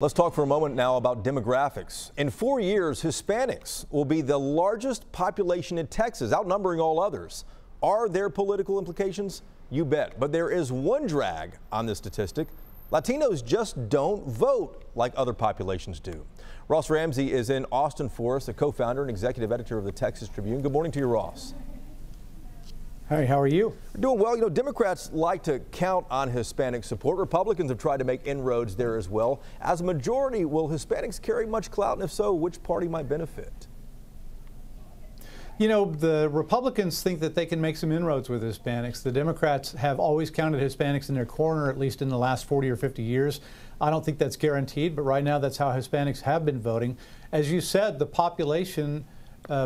Let's talk for a moment now about demographics. In 4 years, Hispanics will be the largest population in Texas, outnumbering all others. Are there political implications? You bet. But there is one drag on this statistic. Latinos just don't vote like other populations do. Ross Ramsey is in Austin for us, the co-founder and executive editor of the Texas Tribune. Good morning to you, Ross. Hey, how are you? We're doing well. You know, Democrats like to count on Hispanic support. Republicans have tried to make inroads there as well. As a majority, will Hispanics carry much clout? And if so, which party might benefit? You know, the Republicans think that they can make some inroads with Hispanics. The Democrats have always counted Hispanics in their corner, at least in the last 40 or 50 years. I don't think that's guaranteed, but right now that's how Hispanics have been voting. As you said, the population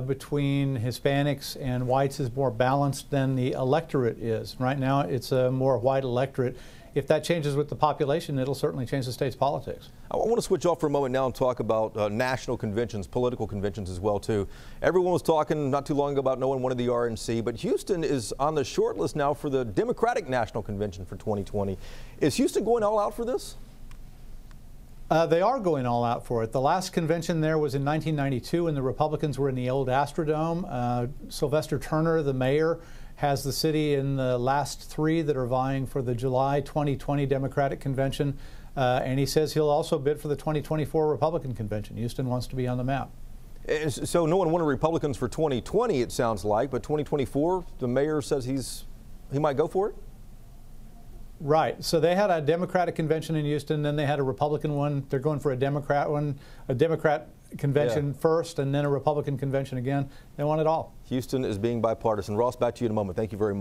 between Hispanics and whites is more balanced than the electorate is. Right now it's a more white electorate. If that changes with the population, it'll certainly change the state's politics. I want to switch off for a moment now and talk about national conventions, political conventions as well too. Everyone was talking not too long ago about no one wanted the RNC, but Houston is on the short list now for the Democratic National Convention for 2020. Is Houston going all out for this? They are going all out for it. The last convention there was in 1992, and the Republicans were in the old Astrodome. Sylvester Turner, the mayor, has the city in the last three that are vying for the July 2020 Democratic Convention, and he says he'll also bid for the 2024 Republican Convention. Houston wants to be on the map. So no one wanted Republicans for 2020, it sounds like, but 2024, the mayor says he might go for it? Right. So they had a Democratic convention in Houston, then they had a Republican one. They're going for a Democrat one, a Democrat convention first, and then a Republican convention again. They want it all. Houston is being bipartisan. Ross, back to you in a moment. Thank you very much.